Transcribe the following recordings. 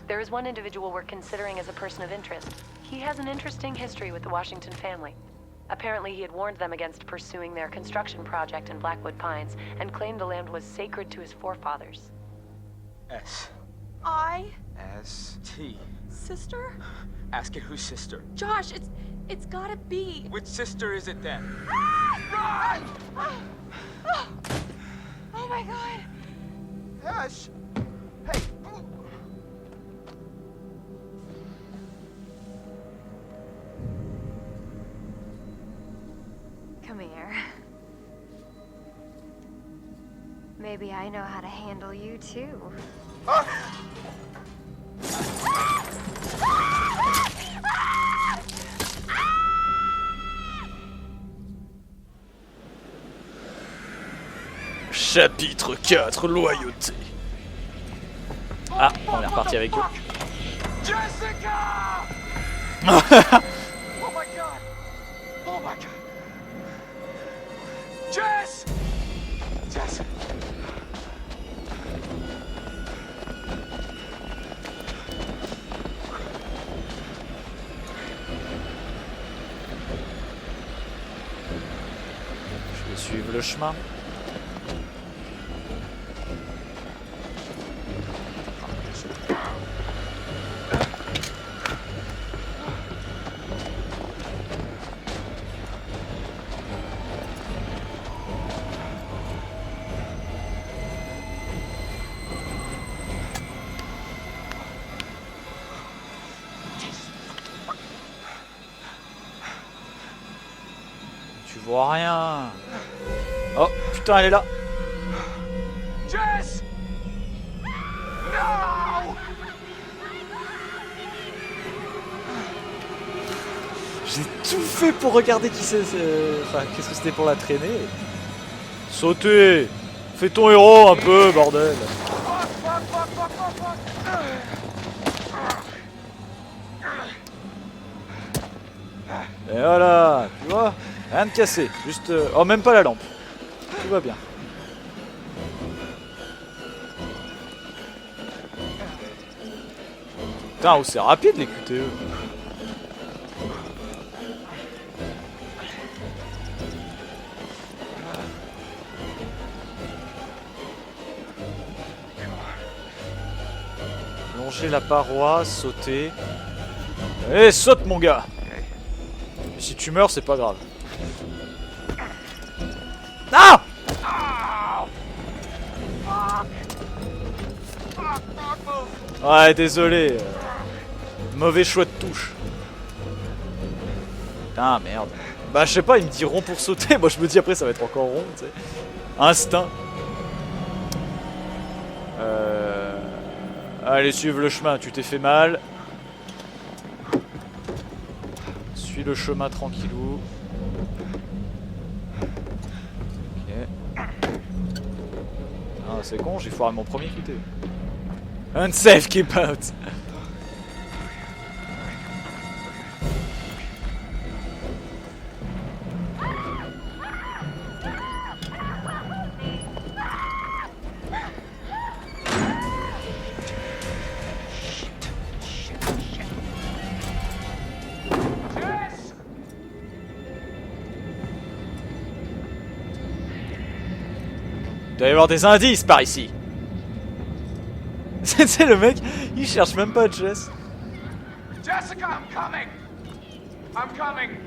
There is one individual we're considering as a person of interest. He has an interesting history with the Washington family. Apparently he had warned them against pursuing their construction project in Blackwood Pines and claimed the land was sacred to his forefathers. S. I? S. T. Sister? Ask it whose sister. Josh, it's gotta be. Which sister is it then? Run! Oh my god. Ash! Hey! Come here. Maybe I know how to handle you too. Chapitre 4, loyauté. Ah, on est reparti avec eux. Jessica! Oh my god! Oh my god! Jess! Jess! Je vais suivre le chemin. Tu vois rien. Oh putain, elle est là. Jess! No! J'ai tout fait pour regarder qui c'est. Enfin, qu'est-ce que c'était pour la traîner. Sautez. Fais ton héros un peu, bordel. Et voilà, tu vois, rien de cassé, juste... Oh, même pas la lampe. Tout va bien. Putain, oh, c'est rapide les QTE. Longer la paroi, sauter. Allez, saute mon gars. Et si tu meurs, c'est pas grave. Ah! Ouais, désolé. Mauvais choix de touche. Putain, merde. Bah, je sais pas, ils me diront pour sauter. Moi, je me dis après, ça va être encore rond, tu sais. Instinct. Allez, suivre le chemin. Tu t'es fait mal. Suis le chemin tranquillou. Ok. Ah, c'est con, j'ai foiré mon premier QT. Unsafe keep out. Il doit y avoir des indices par ici. C'est le mec, il cherche même pas Jess. Jessica, I'm coming. I'm coming.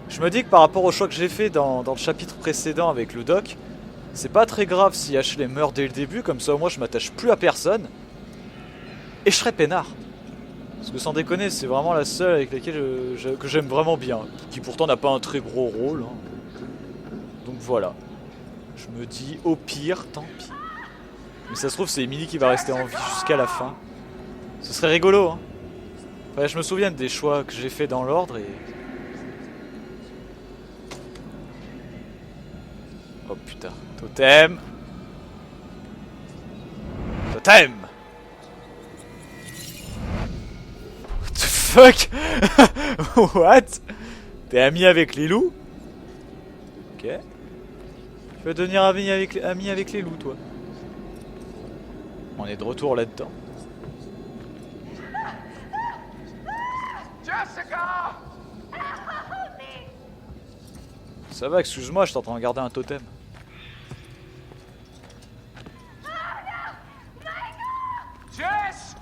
Je me dis que par rapport au choix que j'ai fait dans le chapitre précédent avec le doc, c'est pas très grave si Ashley meurt dès le début, comme ça au moins je m'attache plus à personne. Et je serai peinard. Parce que sans déconner, c'est vraiment la seule avec laquelle que j'aime vraiment bien. Qui pourtant n'a pas un très gros rôle. Hein. Donc voilà. Je me dis, au pire, tant pis. Mais ça se trouve, c'est Emily qui va rester en vie jusqu'à la fin. Ce serait rigolo, hein. Enfin, je me souviens des choix que j'ai fait dans l'ordre et... Oh putain, totem. Totem. What the fuck. What? T'es ami avec les loups? Ok. Tu veux devenir ami avec les loups, toi? On est de retour là-dedans. Jessica! Ça va, excuse-moi, je suis en train de regarder un totem. Jess!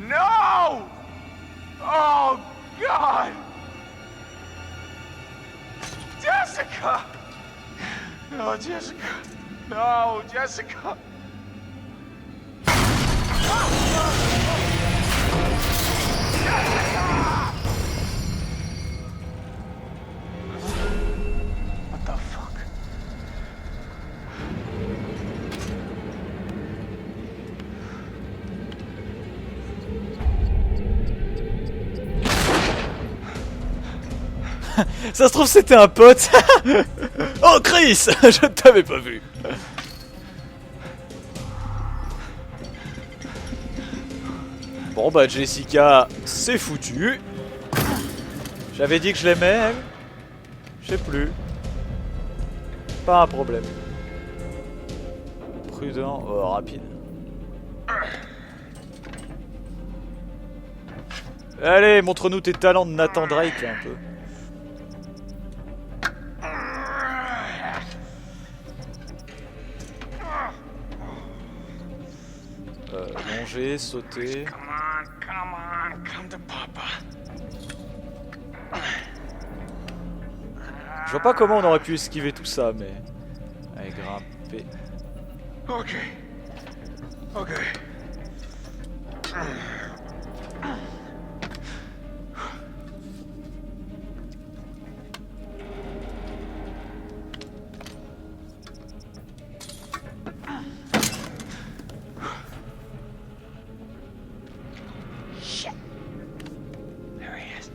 No! Oh, God! Jessica! No, Jessica. No, Jessica. What the fuck? Ça se trouve c'était un pote. Oh Chris, je ne t'avais pas vu. Bon bah Jessica, c'est foutu. J'avais dit que je l'aimais, elle. Je sais plus. Pas un problème. Prudent, oh, rapide. Allez, montre-nous tes talents de Nathan Drake un peu. Longer, sauter. Come to Papa. Je vois pas comment on aurait pu esquiver tout ça, mais... Allez, grimper. Okay. Okay. Shit. There he is.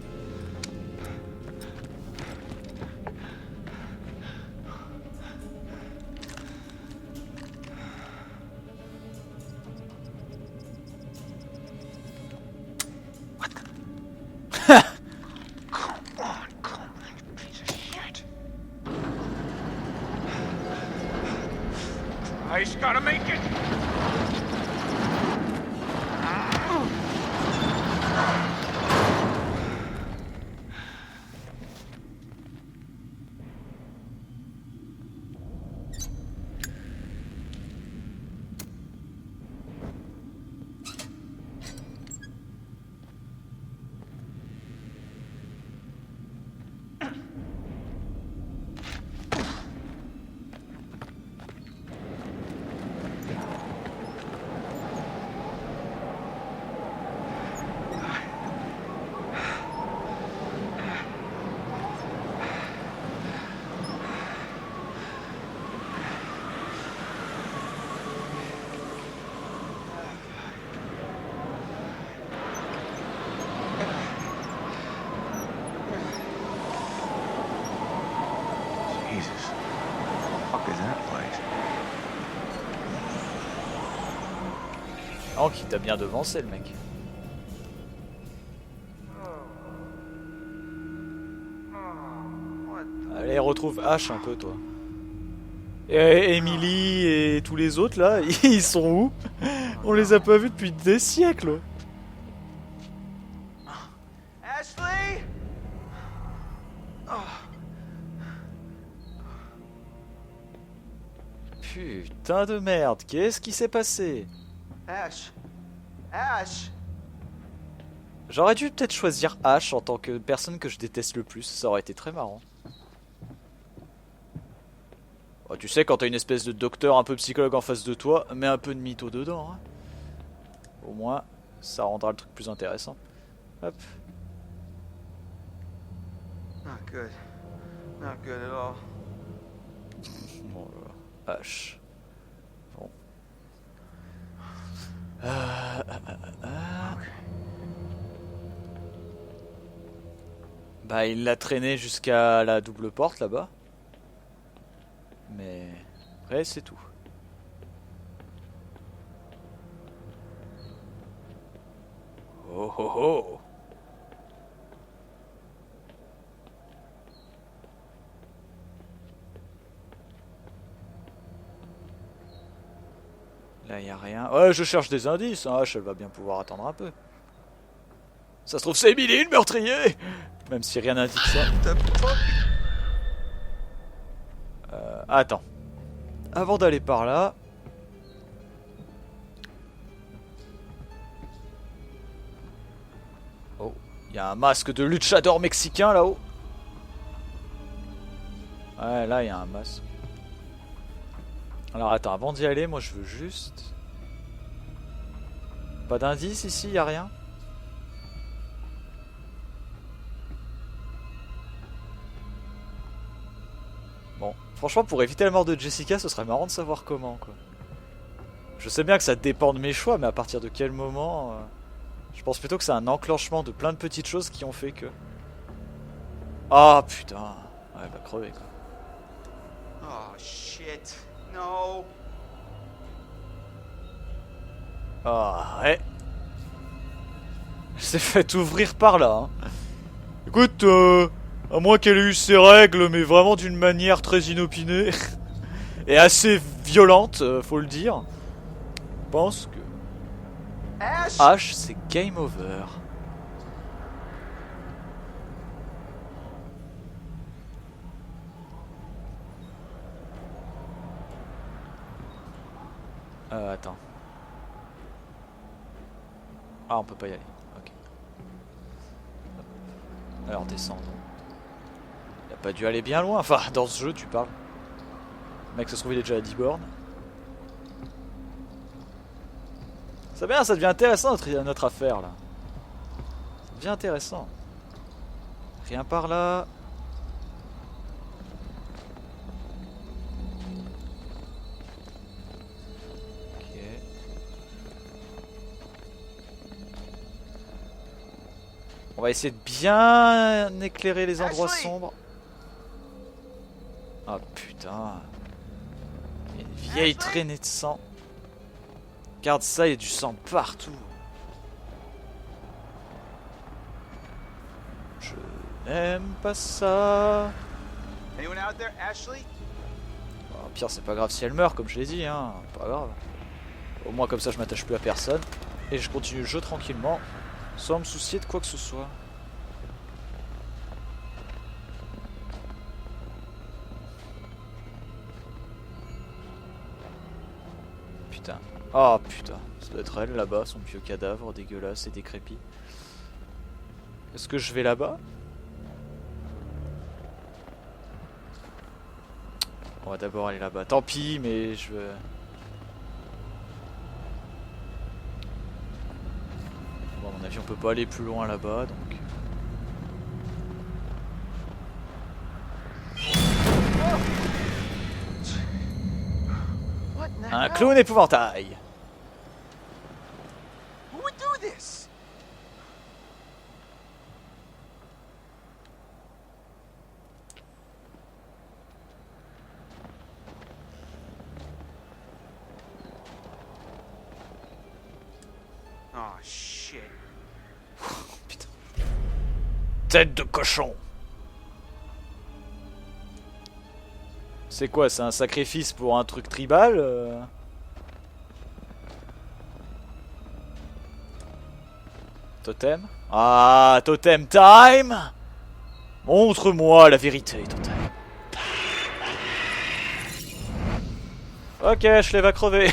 Come on, you piece of shit. Christ, gotta make it. Jesus. What the fuck is that place? Oh, qui t'a bien devancé, le mec. Allez, retrouve H un peu, toi. Et Emily et tous les autres, là, ils sont où? On les a pas vus depuis des siècles. Ashley? Putain de merde, qu'est-ce qui s'est passé? Ash. Ash. J'aurais dû peut-être choisir H en tant que personne que je déteste le plus, ça aurait été très marrant. Oh, tu sais, quand t'as une espèce de docteur un peu psychologue en face de toi, mets un peu de mytho dedans. Hein. Au moins, ça rendra le truc plus intéressant. Hop. Not good. Not good at all. Bon, H. Bon. Bah il l'a traîné jusqu'à la double porte là-bas. Mais après c'est tout. Oh oh oh. Là y a rien. Ouais, je cherche des indices, hein. Elle va bien pouvoir attendre un peu. Ça se trouve c'est Emily le meurtrier. Même si rien n'indique ça. Attends. Avant d'aller par là. Oh, il y a un masque de luchador mexicain là-haut. Ouais, là il y a un masque. Alors attends, avant d'y aller, moi je veux juste... Pas d'indice ici, y a rien? Bon, franchement pour éviter la mort de Jessica, ce serait marrant de savoir comment quoi. Je sais bien que ça dépend de mes choix, mais à partir de quel moment... Je pense plutôt que c'est un enclenchement de plein de petites choses qui ont fait que... Ah putain, ouais bah crever quoi. Oh shit. No. Ah ouais. Elle s'est fait ouvrir par là. Hein. Écoute, à moins qu'elle ait eu ses règles, mais vraiment d'une manière très inopinée et assez violente, faut le dire. Je pense que Ash. Ash, c'est game over. Attends. Ah, on peut pas y aller. Ok. Alors, descendons. Il a pas dû aller bien loin. Enfin, dans ce jeu, tu parles. Le mec, ça se trouve, il est déjà à 10 bornes. C'est bien, ça devient intéressant notre affaire, là. Ça devient intéressant. Rien par là. On va essayer de bien éclairer les endroits sombres. Ah putain. Il y a une vieille traînée de sang. Regarde ça, il y a du sang partout. Je n'aime pas ça. Anyone out there, Ashley? Au pire, c'est pas grave si elle meurt, comme je l'ai dit, hein. Pas grave. Au moins, comme ça, je m'attache plus à personne. Et je continue le jeu tranquillement. Sans me soucier de quoi que ce soit. Putain. Oh putain. Ça doit être elle là-bas, son vieux cadavre dégueulasse et décrépit. Est-ce que je vais là-bas? On va d'abord aller là-bas. Tant pis, mais je veux... Bon, à mon avis, on peut pas aller plus loin là-bas, donc... What in the Un hell? clown épouvantail! Who would do this? Oh shit. Putain. Tête de cochon! C'est quoi, c'est un sacrifice pour un truc tribal Totem? Ah, totem time! Montre-moi la vérité, totem. Ok, Ashley va crever.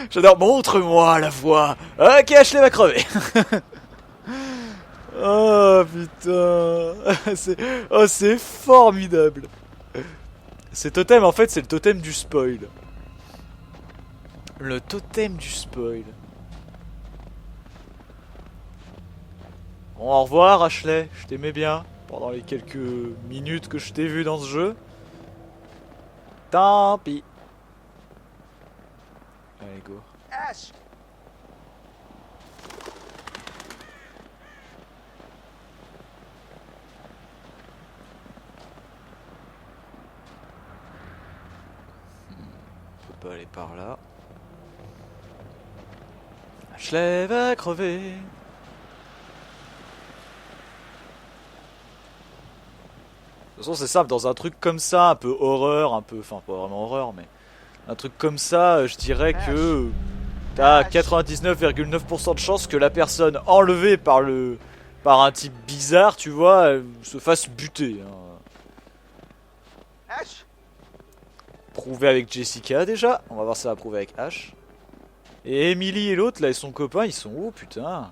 J'adore, montre-moi la voix. Ok, Ashley va crever. Oh putain. Oh, c'est formidable. C'est totem, en fait, c'est le totem du spoil. Le totem du spoil. Bon, au revoir Ashley, je t'aimais bien pendant les quelques minutes que je t'ai vu dans ce jeu. Tant pis. Allez, go. Ash. peut aller par là. Ashley va crever. De toute façon c'est simple, dans un truc comme ça, un peu horreur, un peu... Enfin pas vraiment horreur, mais... Un truc comme ça, je dirais que... T'as 99,9% de chance que la personne enlevée par un type bizarre, tu vois, se fasse buter. Hein. Ash? Prouvé avec Jessica déjà, on va voir si ça va prouver avec Ash. Et Emily et l'autre là et son copain, ils sont où putain?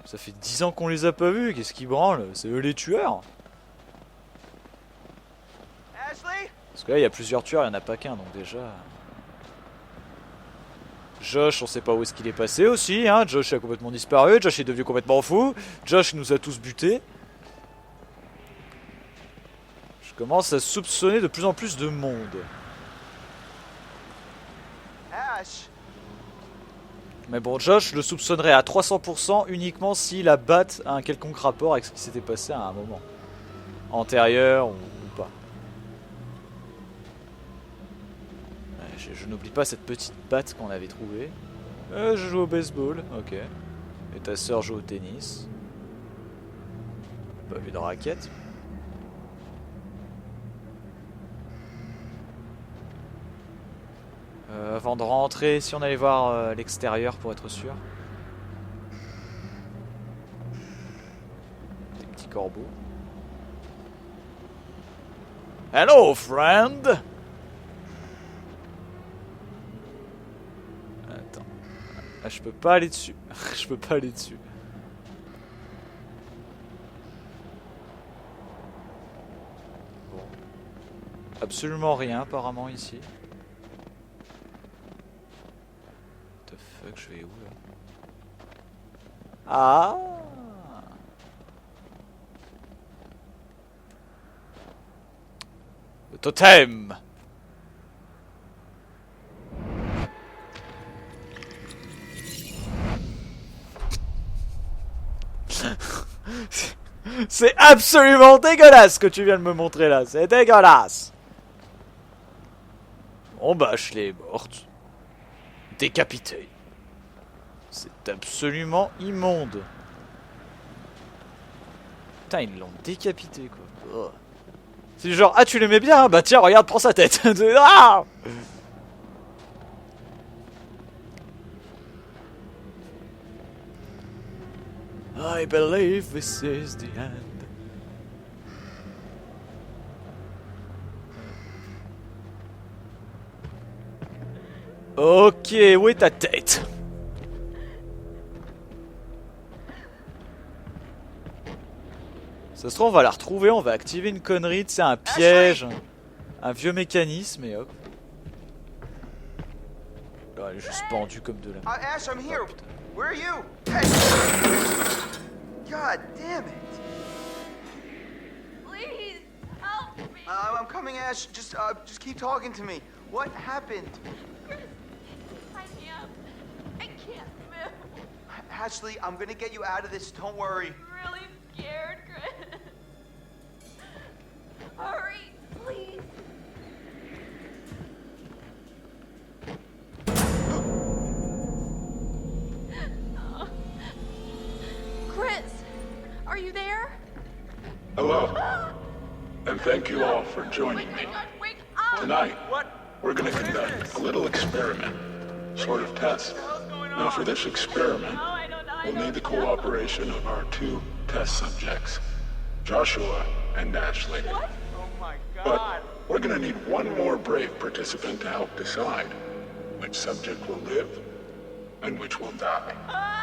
Ça fait 10 ans qu'on les a pas vus, qu'est-ce qui branle? C'est eux les tueurs? Ashley? Parce que là il y a plusieurs tueurs, il n'y en a pas qu'un donc déjà... Josh, on sait pas où est-ce qu'il est passé aussi, hein. Josh a complètement disparu, Josh est devenu complètement fou, Josh nous a tous butés. Je commence à soupçonner de plus en plus de monde. Ash? Mais bon, Josh le soupçonnerait à 300% uniquement si la batte a un quelconque rapport avec ce qui s'était passé à un moment. Antérieur ou pas. Je n'oublie pas cette petite batte qu'on avait trouvée. Je joue au baseball, ok. Et ta sœur joue au tennis. Pas vu de raquette. Avant de rentrer, si on allait voir l'extérieur pour être sûr. Des petits corbeaux. Hello, friend! Attends. Ah, je peux pas aller dessus. Je peux pas aller dessus. Bon. Absolument rien apparemment ici. What the fuck, je vais où là? Ah! Le totem! C'est absolument dégueulasse ce que tu viens de me montrer là, c'est dégueulasse! Bon bah Ashley est morte. Décapitée. C'est absolument immonde. Putain, ils l'ont décapité quoi. Oh. C'est genre, ah tu l'aimais bien, hein bah tiens regarde, prends sa tête. Ah I believe this is the end. Ok, où est ta tête? Ça se trouve, on va la retrouver, on va activer une connerie, c'est un piège, un vieux mécanisme et hop. Oh, elle est juste pendue comme de la... Ash, I'm here. Oh, putain. Where are you? Hey. God damn it. Please help me. I'm coming, Ash. Just keep talking to me. What happened? Tie me up. I can't move. Ashley, I'm gonna get you out of this. Don't worry. I'm really scared, Chris. Hurry, please. Chris, are you there? Hello, and thank you all for joining me. Wake up! Tonight, What? we're going to conduct a little experiment, sort of test. Now for this experiment, we'll need the cooperation of our two test subjects, Joshua and Ashley. Oh my But God. we're going to need one more brave participant to help decide which subject will live and which will die. No!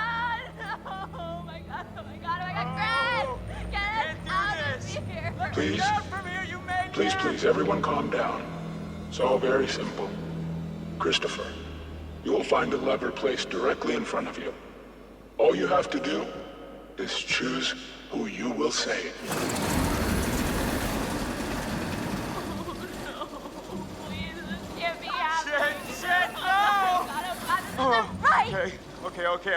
Oh my god, oh my god, oh my god, Chris! Get us out of here! Please, From here, you made please, everyone calm down. It's all very simple. Christopher, you will find a lever placed directly in front of you. All you have to do is choose who you will save. Oh no, please, this can't be happening. Shit, no! Oh god, this isn't right!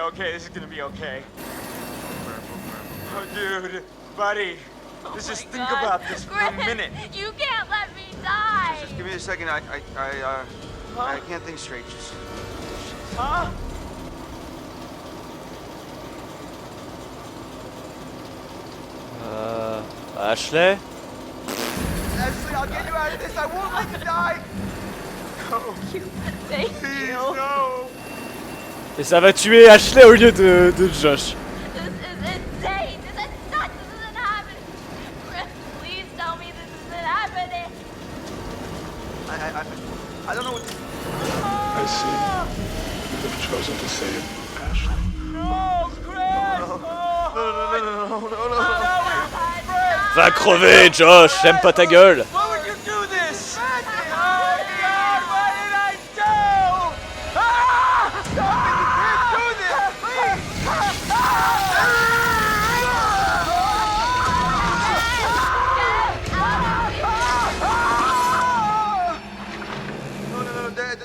Okay, this is gonna be okay. Oh, dude, buddy, Oh let's just my think God. about this for a Chris, minute. You can't let me die. Just give me a second. I can't think straight. Just... Huh? Ashley? Ashley, I'll get you out of this. I won't let you die. No. Thank Please, you. no. Et ça va tuer Ashley au lieu de Josh. This is insane. This is nuts. This isn't happening. Chris, please tell me this isn't happening. I don't know what to... I see. You've chosen to save Ashley. No, Chris! No. Va crever, Josh, j'aime pas ta gueule. Why would you do this? Oh God, what did I do? Ah! Stop it! You can't do this! Please!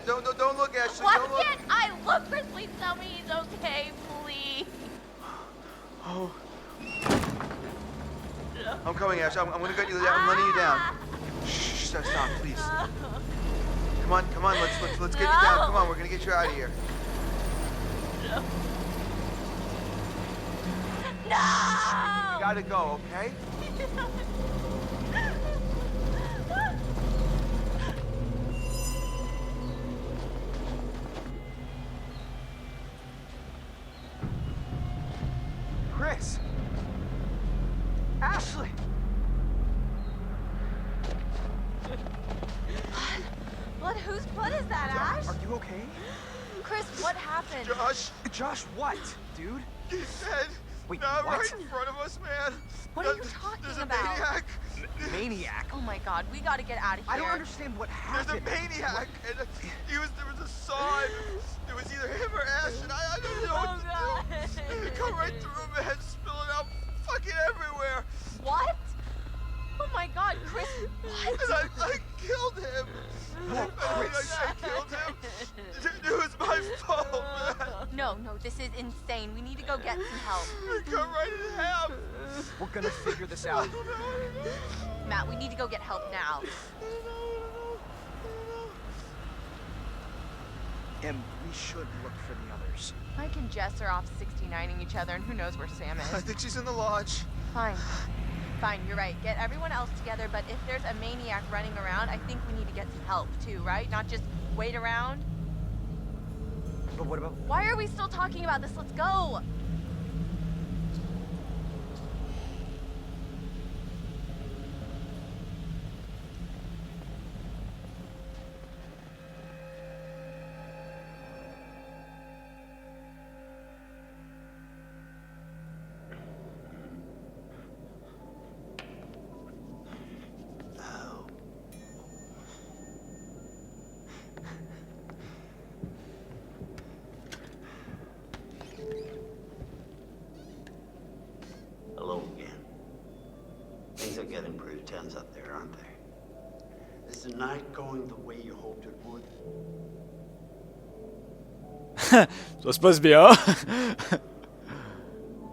No, don't look, Ashley. Why Don't look. can't I look? Chris, please tell me he's okay, please. Oh. I'm coming, Ash. I'm gonna get you down. I'm letting you down. Shh, stop, please. Come on. Let's get you down. Come on, we're gonna get you out of here. No! You gotta go, okay? Chris! Ashley! What? Whose blood is that, Ash? Are you okay? Chris, what happened? Josh, what, dude? He's dead. Wait, Not what? right in front of us, man. What are you talking There's a about? maniac. Maniac. Oh my God, we gotta get out of here. I don't understand what There's a happened. maniac, and there was a saw. It was either him or Ash, and I don't know Oh what to do. God. It come right through him and spilling out fucking everywhere. What? Oh my God, Chris, what? And I killed him. I killed him. It was my fault, man. No, this is insane. We need to go get some help. We cut right in half. We're gonna figure this out. Matt, we need to go get help now. And we should look for the others. Mike and Jess are off 69ing each other, and who knows where Sam I is. think she's in the lodge. Fine, you're right. Get everyone else together, but if there's a maniac running around, I think we need to get some help too, right? Not just wait around. But what about... Why are we still talking about this? Let's go! Hello again. Things are getting pretty tense up there, aren't they? Is the night going the way you hoped it would? Ça se passe bien.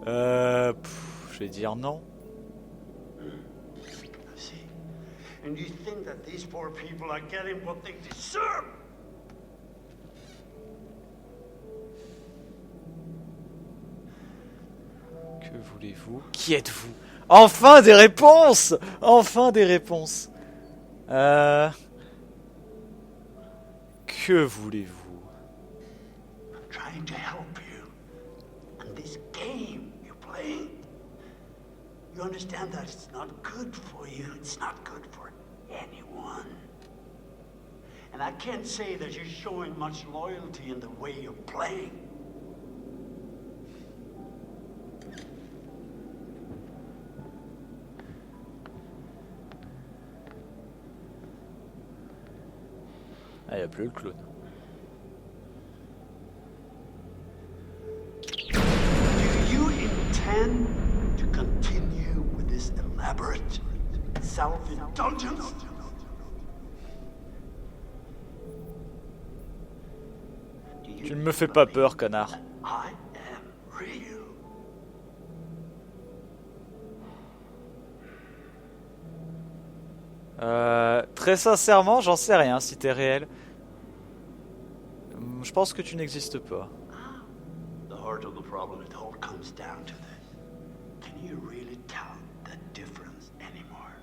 Je vais dire non. I see. And you think that these poor people are getting what they deserve? Que voulez-vous? Qui êtes-vous? Enfin des réponses! Enfin des réponses. Que voulez-vous? I'm trying to help you. And this game you're playing, you understand that it's not good for you. It's not good for anyone. And I can't say that you're showing much loyalty in the way you're playing. Ah, il n'y a plus le clown. Do you intend to continue with this elaborate self-indulgence? Tu ne me fais pas peur, connard. I am real. Très sincèrement, j'en sais rien si t'es réel. Je pense que tu n'existes pas. The heart of the problem, it all comes down to this. Can you really tell the difference anymore?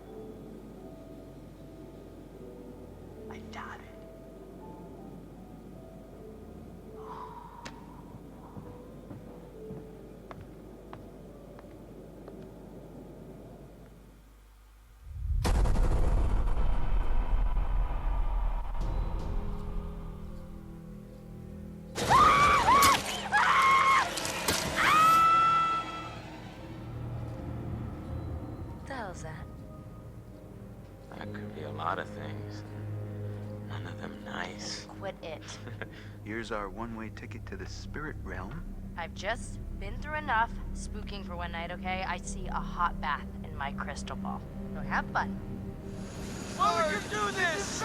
I doubt it. What the hell's that? That could be a lot of things. None of them nice. Quit it. Here's our one-way ticket to the spirit realm. I've just been through enough spooking for one night, okay? I see a hot bath in my crystal ball. So have fun. Why would you do this?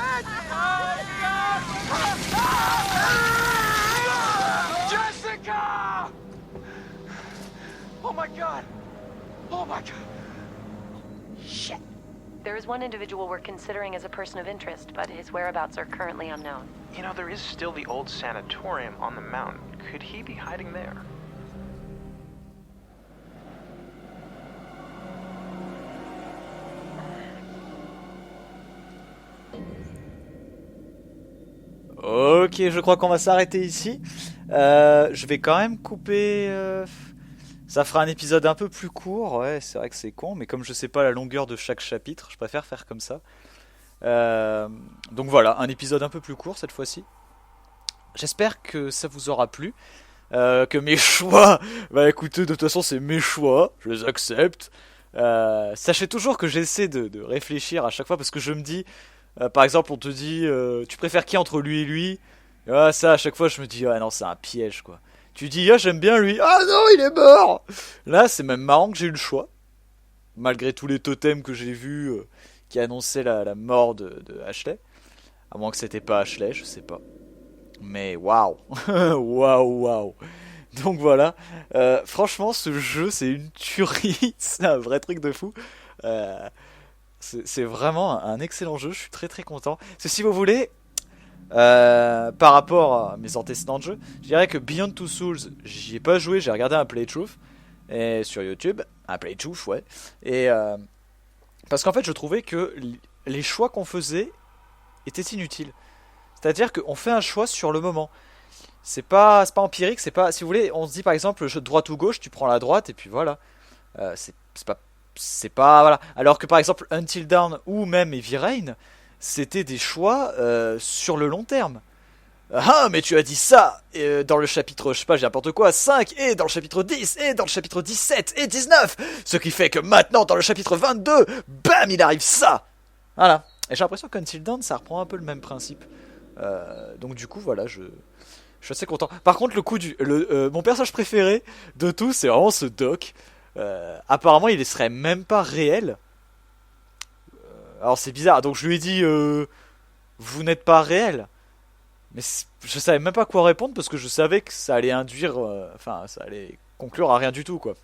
Jessica! Oh my god! Oh my god! Shit. There is one individual we're considering as a person of interest, but his whereabouts are currently unknown. You know, there is still the old sanatorium on the mountain. Could he be hiding there? Ok, je crois qu'on va s'arrêter ici. Je vais quand même couper... Ça fera un épisode un peu plus court. Ouais, c'est vrai que c'est con, mais comme je sais pas la longueur de chaque chapitre, je préfère faire comme ça. Donc voilà, un épisode un peu plus court cette fois-ci. J'espère que ça vous aura plu. Que mes choix... Bah écoutez, de toute façon c'est mes choix, je les accepte. Sachez toujours que j'essaie de réfléchir à chaque fois, parce que je me dis... par exemple, on te dit, tu préfères qui entre lui et lui? Ah, ça, à chaque fois, je me dis, ah non, c'est un piège, quoi. Tu dis, ah, j'aime bien lui. Ah non, il est mort. Là, c'est même marrant que j'ai eu le choix. Malgré tous les totems que j'ai vus qui annonçaient la mort de Ashley. À moins que c'était pas Ashley, je sais pas. Mais waouh. Waouh, waouh. Donc voilà. Franchement, ce jeu, c'est une tuerie. C'est un vrai truc de fou. C'est vraiment un excellent jeu, je suis très très content. Si vous voulez, par rapport à mes antécédents de jeu, je dirais que Beyond Two Souls, j'y ai pas joué, j'ai regardé un playthrough et sur YouTube, un playthrough, ouais. Et parce qu'en fait, je trouvais que les choix qu'on faisait étaient inutiles. C'est-à-dire qu'on fait un choix sur le moment. C'est pas empirique, c'est pas. Si vous voulez, on se dit par exemple, droite ou gauche, tu prends la droite et puis voilà. C'est pas voilà. Alors que par exemple Until Dawn ou même Heavy Rain, c'était des choix sur le long terme. Ah mais tu as dit ça dans le chapitre, je sais pas, j'ai n'importe quoi, 5, et dans le chapitre 10, et dans le chapitre 17, et 19. Ce qui fait que maintenant dans le chapitre 22, bam, il arrive ça. Voilà. Et j'ai l'impression qu'Until Dawn, ça reprend un peu le même principe. Donc du coup, voilà, je suis assez content. Par contre, mon personnage préféré de tous, c'est vraiment ce Doc. Apparemment il serait même pas réel. Alors c'est bizarre, donc je lui ai dit vous n'êtes pas réel. Mais je savais même pas quoi répondre, parce que je savais que ça allait induire ça allait conclure à rien du tout, quoi.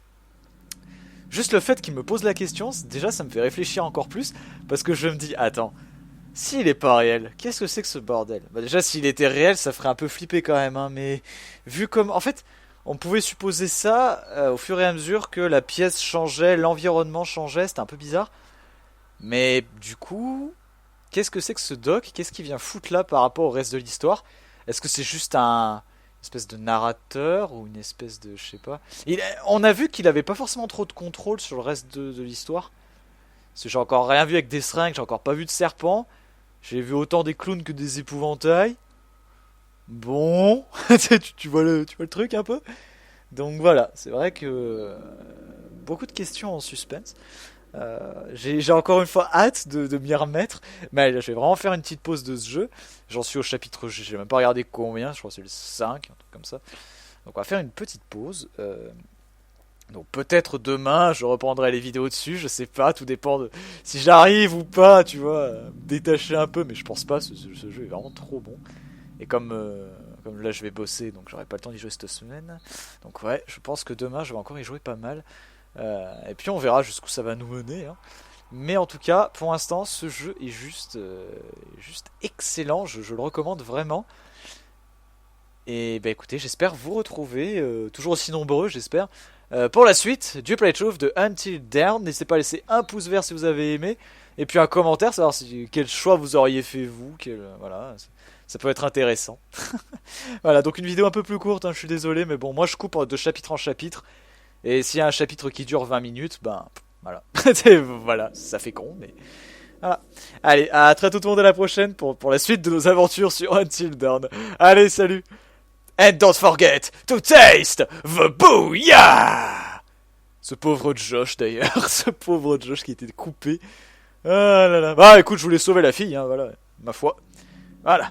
Juste le fait qu'il me pose la question, déjà ça me fait réfléchir encore plus, parce que je me dis, attends, s'il est pas réel, qu'est-ce que c'est que ce bordel? Bah déjà s'il était réel, ça ferait un peu flipper quand même, hein, mais vu comme... En fait, on pouvait supposer ça au fur et à mesure que la pièce changeait, l'environnement changeait, c'était un peu bizarre. Mais du coup, qu'est-ce que c'est que ce Doc? Qu'est-ce qu'il vient foutre là par rapport au reste de l'histoire? Est-ce que c'est juste une espèce de narrateur ou une espèce de... je sais pas. On a vu qu'il avait pas forcément trop de contrôle sur le reste de l'histoire. Parce que j'ai encore rien vu avec des seringues, j'ai encore pas vu de serpent. J'ai vu autant des clowns que des épouvantails. Bon, tu vois le truc un peu. Donc voilà, c'est vrai que beaucoup de questions en suspense. J'ai encore une fois hâte de m'y remettre. Mais là, je vais vraiment faire une petite pause de ce jeu. J'en suis au chapitre, j'ai même pas regardé combien, je crois que c'est le 5, un truc comme ça. Donc on va faire une petite pause. Donc peut-être demain je reprendrai les vidéos dessus, je sais pas, tout dépend de si j'arrive ou pas, tu vois, me détacher un peu, mais je pense pas, ce jeu est vraiment trop bon. Et comme là je vais bosser, donc j'aurai pas le temps d'y jouer cette semaine. Donc ouais, je pense que demain je vais encore y jouer pas mal. Et puis on verra jusqu'où ça va nous mener, hein. Mais en tout cas, pour l'instant, ce jeu est juste excellent. Je le recommande vraiment. Et bah écoutez, j'espère vous retrouver, toujours aussi nombreux, j'espère, pour la suite du playthrough de Until Dawn. N'hésitez pas à laisser un pouce vert si vous avez aimé. Et puis un commentaire, savoir quel choix vous auriez fait vous. Voilà, ça peut être intéressant. Voilà, donc une vidéo un peu plus courte, hein, je suis désolé. Mais bon, moi je coupe de chapitre en chapitre. Et s'il y a un chapitre qui dure 20 minutes, ben voilà. Voilà, ça fait con, mais voilà. Allez, à très tout le monde, à la prochaine pour la suite de nos aventures sur Until Dawn. Allez, salut. And don't forget to taste the booyah. Ce pauvre Josh d'ailleurs, ce pauvre Josh qui était coupé. Ah là là. Bah écoute, je voulais sauver la fille, hein, voilà, ma foi. Voilà.